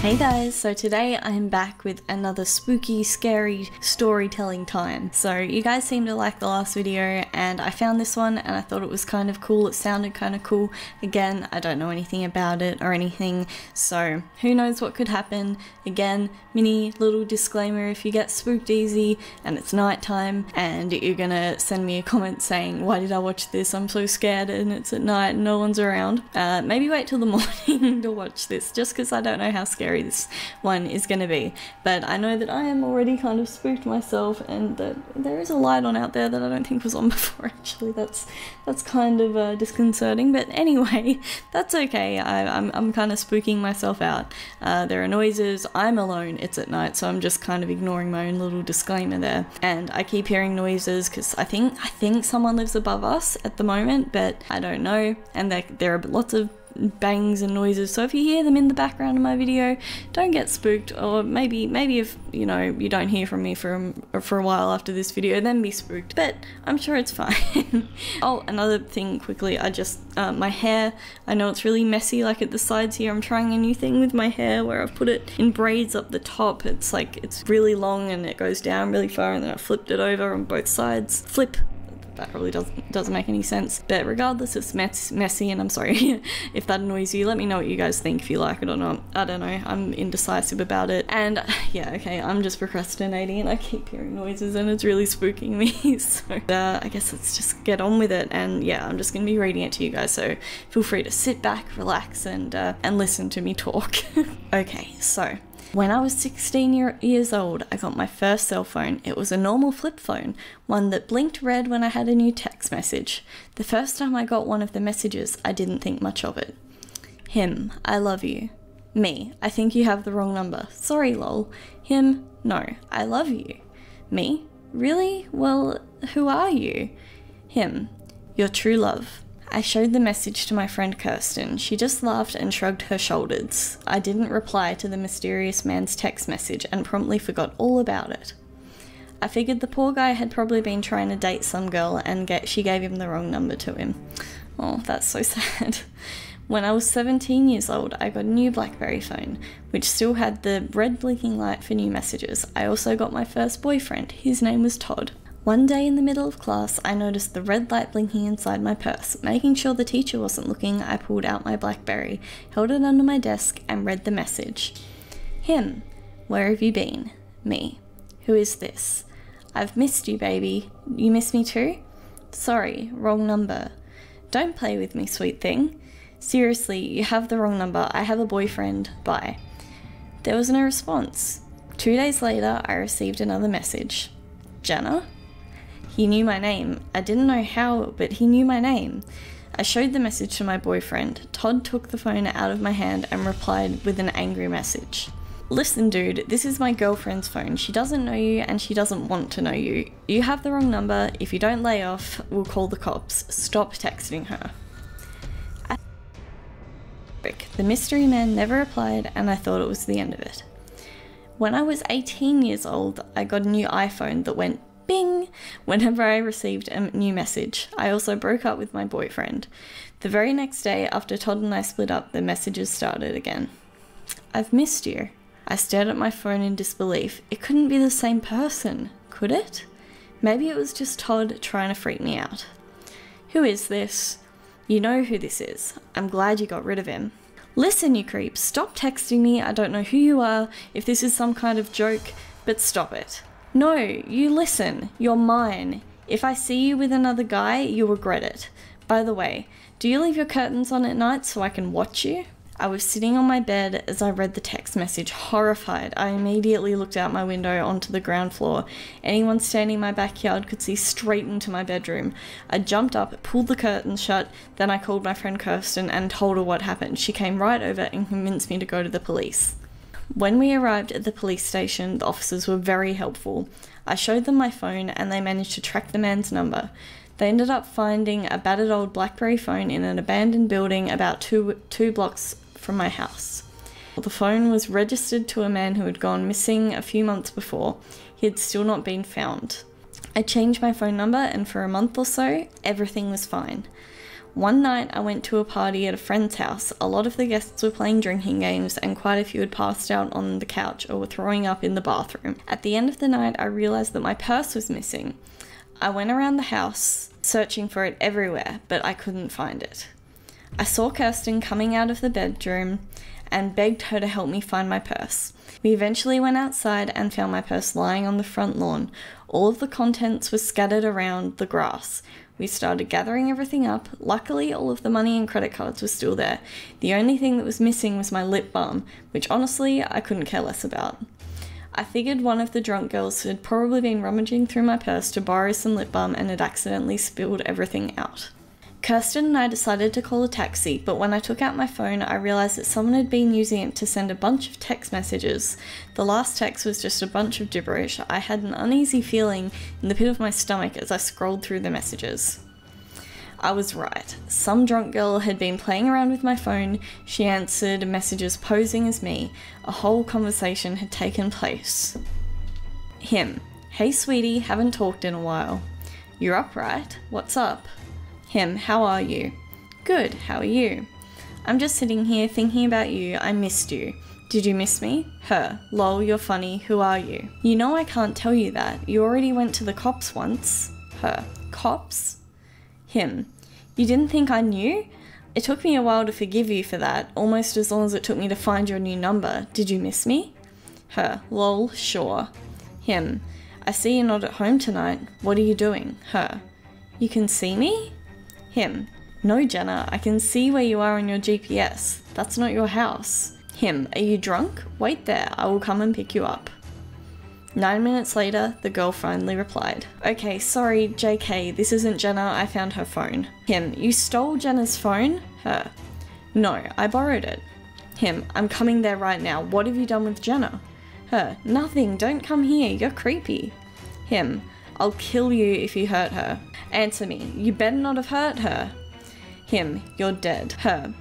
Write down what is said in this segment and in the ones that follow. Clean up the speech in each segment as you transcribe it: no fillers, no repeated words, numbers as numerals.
Hey guys, so today I'm back with another spooky, scary storytelling time. So you guys seem to like the last video and I found this one and I thought it was kind of cool. It sounded kind of cool. Again, I don't know anything about it or anything, so who knows what could happen. Again, mini little disclaimer, if you get spooked easy and it's nighttime and you're gonna send me a comment saying, why did I watch this? I'm so scared and it's at night and no one's around. Maybe wait till the morning to watch this, just because I don't know how scary this one is going to be, but I know that I am already kind of spooked myself, and that there is a light on out there that I don't think was on before. Actually, that's kind of disconcerting, but anyway, that's okay. I'm kind of spooking myself out. There are noises. I'm alone. It's at night, so I'm just kind of ignoring my own little disclaimer there. And I keep hearing noises because I think someone lives above us at the moment, but I don't know. And there are lots of bangs and noises, so if you hear them in the background of my video, don't get spooked. Or maybe if you know you don't hear from me for a while after this video, then be spooked, but I'm sure it's fine. Oh, another thing quickly, I just my hair, I know it's really messy like at the sides here. I'm trying a new thing with my hair where I've put it in braids up the top. It's like, it's really long and it goes down really far, and then I flipped it over on both sides. That probably doesn't make any sense, but regardless, it's messy, and I'm sorry if that annoys you. Let me know what you guys think, if you like it or not. I don't know, I'm indecisive about it, and yeah, okay, I'm just procrastinating and I keep hearing noises and it's really spooking me. So I guess let's just get on with it, and yeah, I'm just gonna be reading it to you guys, so feel free to sit back, relax, and listen to me talk. Okay, so when I was 16 years old, I got my first cell phone. It was a normal flip phone, one that blinked red when I had a new text message. The first time I got one of the messages, I didn't think much of it. Him, I love you. Me, I think you have the wrong number. Sorry, lol. Him, no, I love you. Me, really? Well, who are you? Him, your true love. I showed the message to my friend Kirsten. She just laughed and shrugged her shoulders. I didn't reply to the mysterious man's text message and promptly forgot all about it. I figured the poor guy had probably been trying to date some girl and she gave him the wrong number to him. Oh, that's so sad. When I was 17 years old, I got a new BlackBerry phone, which still had the red blinking light for new messages. I also got my first boyfriend. His name was Todd. One day in the middle of class, I noticed the red light blinking inside my purse. Making sure the teacher wasn't looking, I pulled out my BlackBerry, held it under my desk, and read the message. Him, where have you been? Me, who is this? I've missed you, baby. You miss me too? Sorry, wrong number. Don't play with me, sweet thing. Seriously, you have the wrong number. I have a boyfriend. Bye. There was no response. 2 days later, I received another message. Jenna? He knew my name. I didn't know how, but he knew my name. I showed the message to my boyfriend. Todd took the phone out of my hand and replied with an angry message. Listen, dude, this is my girlfriend's phone. She doesn't know you and she doesn't want to know you. You have the wrong number. If you don't lay off, we'll call the cops. Stop texting her. The mystery man never replied, and I thought it was the end of it. When I was 18 years old, I got a new iPhone that went bing whenever I received a new message. I also broke up with my boyfriend. The very next day after Todd and I split up, the messages started again. I've missed you. I stared at my phone in disbelief. It couldn't be the same person, could it? Maybe it was just Todd trying to freak me out. Who is this? You know who this is. I'm glad you got rid of him. Listen, you creep, stop texting me. I don't know who you are, if this is some kind of joke, but stop it. No, you listen. You're mine. If I see you with another guy, you'll regret it. By the way, do you leave your curtains on at night so I can watch you? I was sitting on my bed as I read the text message, horrified. I immediately looked out my window onto the ground floor. Anyone standing in my backyard could see straight into my bedroom. I jumped up, pulled the curtains shut, then I called my friend Kirsten and told her what happened. She came right over and convinced me to go to the police. When we arrived at the police station, the officers were very helpful. I showed them my phone and they managed to track the man's number. They ended up finding a battered old BlackBerry phone in an abandoned building about two blocks from my house. The phone was registered to a man who had gone missing a few months before. He had still not been found. I changed my phone number and for a month or so, everything was fine. One night I went to a party at a friend's house. A lot of the guests were playing drinking games and quite a few had passed out on the couch or were throwing up in the bathroom. At the end of the night I realised that my purse was missing. I went around the house searching for it everywhere, but I couldn't find it. I saw Kirsten coming out of the bedroom and begged her to help me find my purse. We eventually went outside and found my purse lying on the front lawn. All of the contents were scattered around the grass. We started gathering everything up. Luckily, all of the money and credit cards were still there. The only thing that was missing was my lip balm, which honestly, I couldn't care less about. I figured one of the drunk girls had probably been rummaging through my purse to borrow some lip balm and had accidentally spilled everything out. Kirsten and I decided to call a taxi, but when I took out my phone, I realised that someone had been using it to send a bunch of text messages. The last text was just a bunch of gibberish. I had an uneasy feeling in the pit of my stomach as I scrolled through the messages. I was right. Some drunk girl had been playing around with my phone. She answered messages posing as me. A whole conversation had taken place. Him. Hey sweetie, haven't talked in a while. You're up, right? What's up? Him, how are you? Good, how are you? I'm just sitting here thinking about you, I missed you. Did you miss me? Her, lol, you're funny, who are you? You know I can't tell you that, you already went to the cops once. Her, cops? Him, you didn't think I knew? It took me a while to forgive you for that, almost as long as it took me to find your new number. Did you miss me? Her, lol, sure. Him, I see you're not at home tonight, what are you doing? Her, you can see me? Him, no Jenna, I can see where you are on your GPS. That's not your house. Him, are you drunk? Wait there, I will come and pick you up. 9 minutes later, the girl finally replied. Okay, sorry, JK, this isn't Jenna, I found her phone. Him, you stole Jenna's phone? Her, no, I borrowed it. Him, I'm coming there right now, what have you done with Jenna? Her, nothing, don't come here, you're creepy. Him, I'll kill you if you hurt her. Answer me, you better not have hurt her. Him, you're dead. Her,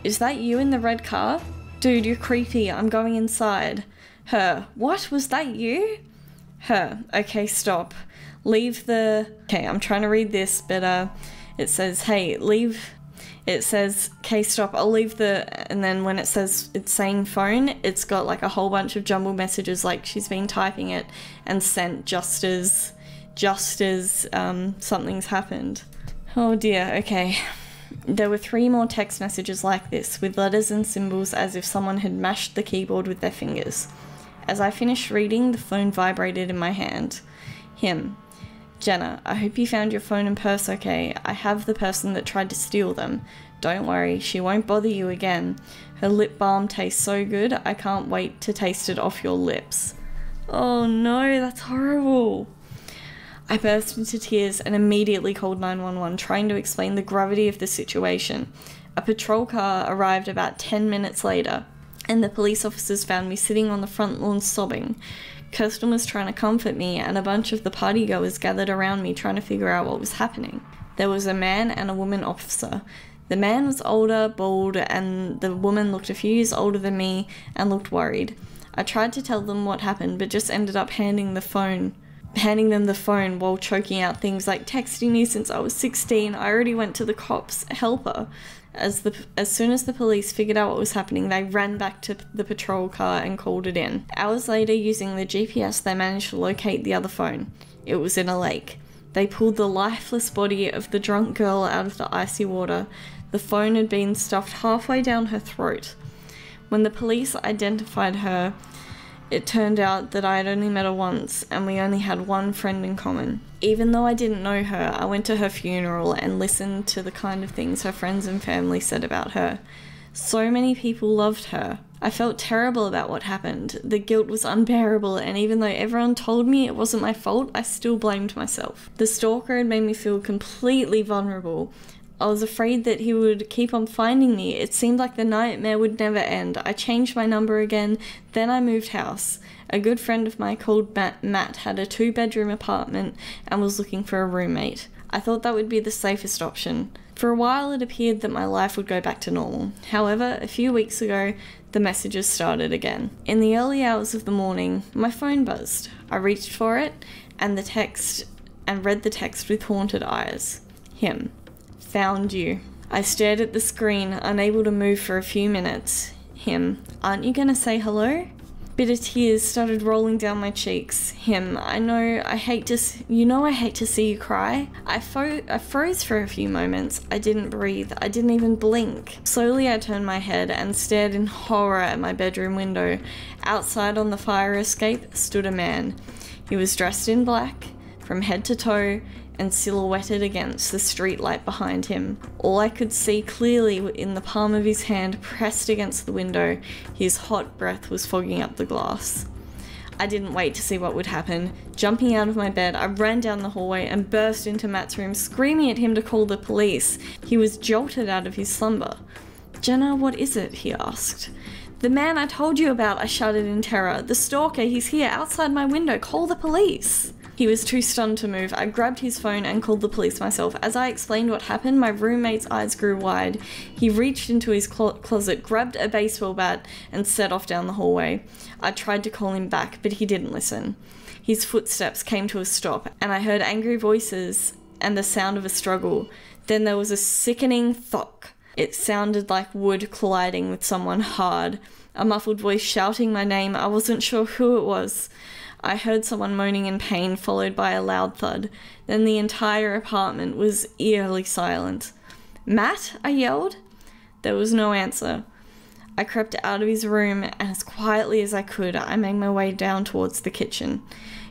is that you in the red car? Dude, you're creepy, I'm going inside. Her, what, was that you? Her, okay, stop. Leave the... Okay, I'm trying to read this, but it says, hey, leave... It says, okay, stop, I'll leave the... And then when it says it's saying phone, it's got like a whole bunch of jumbled messages like she's been typing it and sent just as something's happened. Oh dear, okay. There were 3 more text messages like this, with letters and symbols as if someone had mashed the keyboard with their fingers. As I finished reading, the phone vibrated in my hand. Him. Jenna, I hope you found your phone and purse okay. I have the person that tried to steal them. Don't worry, she won't bother you again. Her lip balm tastes so good, I can't wait to taste it off your lips. Oh no, that's horrible. I burst into tears and immediately called 911, trying to explain the gravity of the situation. A patrol car arrived about 10 minutes later, and the police officers found me sitting on the front lawn sobbing. Kirsten was trying to comfort me, and a bunch of the partygoers gathered around me trying to figure out what was happening. There was a man and a woman officer. The man was older, bald, and the woman looked a few years older than me and looked worried. I tried to tell them what happened, but just ended up handing them the phone while choking out things like texting me since I was 16. I already went to the cops. Help her. As soon as the police figured out what was happening, they ran back to the patrol car and called it in. Hours later, using the GPS, they managed to locate the other phone. It was in a lake. They pulled the lifeless body of the drunk girl out of the icy water. The phone had been stuffed halfway down her throat. When the police identified her, it turned out that I had only met her once and we only had one friend in common. Even though I didn't know her, I went to her funeral and listened to the kind of things her friends and family said about her. So many people loved her. I felt terrible about what happened. The guilt was unbearable, and even though everyone told me it wasn't my fault, I still blamed myself. The stalker had made me feel completely vulnerable. I was afraid that he would keep on finding me. It seemed like the nightmare would never end. I changed my number again, then I moved house. A good friend of mine called Matt had a 2-bedroom apartment and was looking for a roommate. I thought that would be the safest option. For a while it appeared that my life would go back to normal. However, a few weeks ago, the messages started again. In the early hours of the morning, my phone buzzed. I reached for it and read the text with haunted eyes. Him. Found you. I stared at the screen, unable to move for a few minutes. Him, aren't you gonna say hello? Bitter tears started rolling down my cheeks. Him, I know I hate to see you cry. I froze for a few moments. I didn't breathe. I didn't even blink. Slowly I turned my head and stared in horror at my bedroom window. Outside on the fire escape stood a man. He was dressed in black, from head to toe, and silhouetted against the streetlight behind him. All I could see clearly in the palm of his hand pressed against the window. His hot breath was fogging up the glass. I didn't wait to see what would happen. Jumping out of my bed, I ran down the hallway and burst into Matt's room, screaming at him to call the police. He was jolted out of his slumber. "Jenna, what is it?" he asked. "The man I told you about," I shouted in terror. "The stalker, he's here outside my window. Call the police." He was too stunned to move. I grabbed his phone and called the police myself. As I explained what happened, my roommate's eyes grew wide. He reached into his closet, grabbed a baseball bat, and set off down the hallway. I tried to call him back, but he didn't listen. His footsteps came to a stop, and I heard angry voices and the sound of a struggle. Then there was a sickening thunk. It sounded like wood colliding with someone hard. A muffled voice shouting my name. I wasn't sure who it was. I heard someone moaning in pain, followed by a loud thud. Then the entire apartment was eerily silent. "Matt?" I yelled. There was no answer. I crept out of his room, and as quietly as I could, I made my way down towards the kitchen.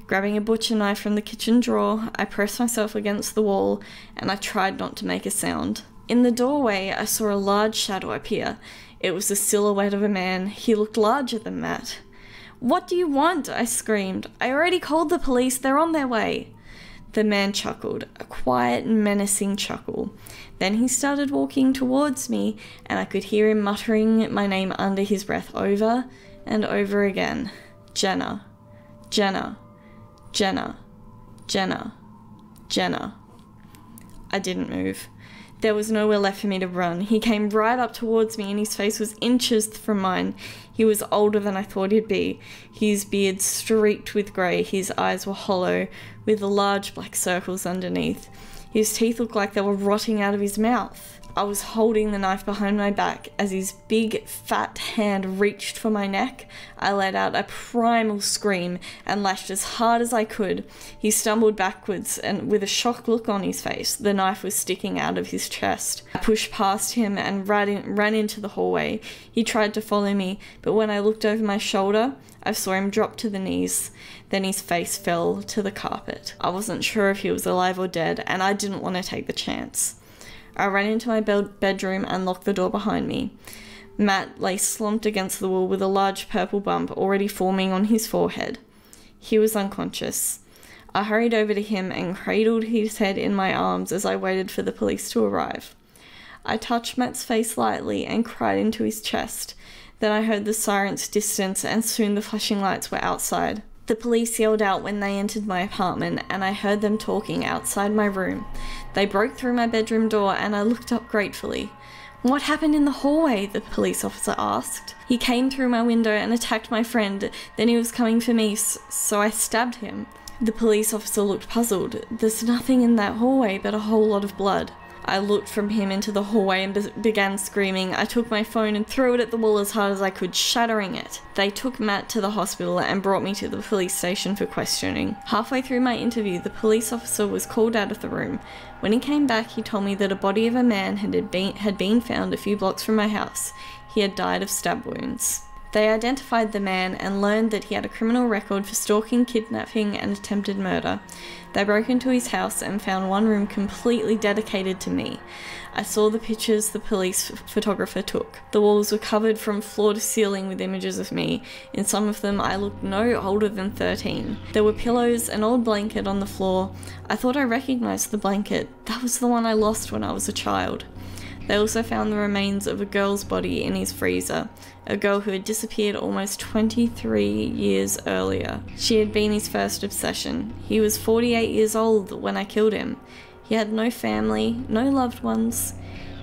Grabbing a butcher knife from the kitchen drawer, I pressed myself against the wall, and I tried not to make a sound. In the doorway, I saw a large shadow appear. It was the silhouette of a man. He looked larger than Matt. "What do you want?" I screamed. "I already called the police. They're on their way." The man chuckled, a quiet, menacing chuckle. Then he started walking towards me, and I could hear him muttering my name under his breath over and over again. "Jenna, Jenna, Jenna, Jenna, Jenna." I didn't move. There was nowhere left for me to run. He came right up towards me, and his face was inches from mine. He was older than I thought he'd be, his beard streaked with grey, his eyes were hollow, with large black circles underneath. His teeth looked like they were rotting out of his mouth. I was holding the knife behind my back. As his big, fat hand reached for my neck, I let out a primal scream and lashed as hard as I could. He stumbled backwards, and with a shocked look on his face, the knife was sticking out of his chest. I pushed past him and ran into the hallway. He tried to follow me, but when I looked over my shoulder, I saw him drop to the knees. Then his face fell to the carpet. I wasn't sure if he was alive or dead, and I didn't want to take the chance. I ran into my bedroom and locked the door behind me. Matt lay slumped against the wall with a large purple bump already forming on his forehead. He was unconscious. I hurried over to him and cradled his head in my arms as I waited for the police to arrive. I touched Matt's face lightly and cried into his chest. Then I heard the sirens distance, and soon the flashing lights were outside. The police yelled out when they entered my apartment, and I heard them talking outside my room. They broke through my bedroom door, and I looked up gratefully. "What happened in the hallway?" the police officer asked. "He came through my window and attacked my friend. Then he was coming for me, so I stabbed him." The police officer looked puzzled. "There's nothing in that hallway but a whole lot of blood." I looked from him into the hallway and began screaming. I took my phone and threw it at the wall as hard as I could, shattering it. They took Matt to the hospital and brought me to the police station for questioning. Halfway through my interview, the police officer was called out of the room. When he came back, he told me that a body of a man had been found a few blocks from my house. He had died of stab wounds. They identified the man and learned that he had a criminal record for stalking, kidnapping, and attempted murder. They broke into his house and found one room completely dedicated to me. I saw the pictures the police photographer took. The walls were covered from floor to ceiling with images of me. In some of them, I looked no older than 13. There were pillows, an old blanket on the floor. I thought I recognized the blanket. That was the one I lost when I was a child. They also found the remains of a girl's body in his freezer, a girl who had disappeared almost 23 years earlier. She had been his first obsession. He was 48 years old when I killed him. He had no family, no loved ones.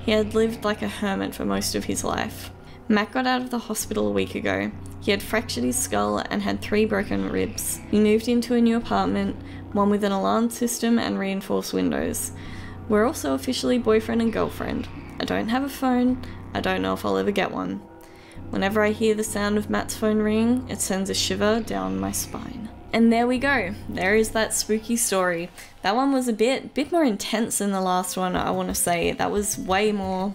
He had lived like a hermit for most of his life. Matt got out of the hospital a week ago. He had fractured his skull and had 3 broken ribs. He moved into a new apartment, one with an alarm system and reinforced windows. We're also officially boyfriend and girlfriend. I don't have a phone. I don't know if I'll ever get one. Whenever I hear the sound of Matt's phone ring, it sends a shiver down my spine. And there we go. There is that spooky story. That one was a bit more intense than the last one, I want to say. That was way more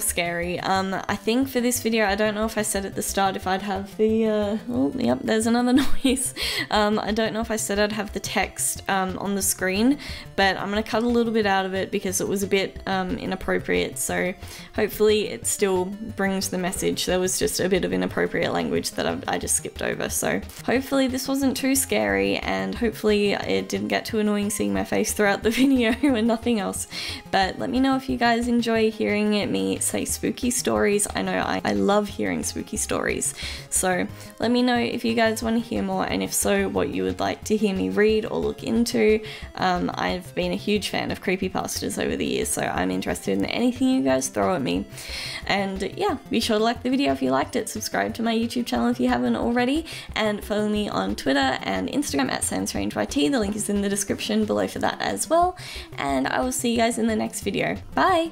scary. I think for this video, I don't know if I said at the start if I'd have the, oh, yep, there's another noise. I don't know if I said I'd have the text on the screen, but I'm gonna cut a little bit out of it because it was a bit inappropriate, so hopefully it still brings the message. There was just a bit of inappropriate language that I just skipped over, so hopefully this wasn't too scary, and hopefully it didn't get too annoying seeing my face throughout the video and nothing else. But let me know if you guys enjoy hearing it me say spooky stories. I know I love hearing spooky stories, so let me know if you guys want to hear more, and if so, what you would like to hear me read or look into. I've been a huge fan of creepypastas over the years, so I'm interested in anything you guys throw at me. And yeah, be sure to like the video if you liked it, subscribe to my YouTube channel if you haven't already, and follow me on Twitter and Instagram at SamStrangeYT. The link is in the description below for that as well, and I will see you guys in the next video. Bye!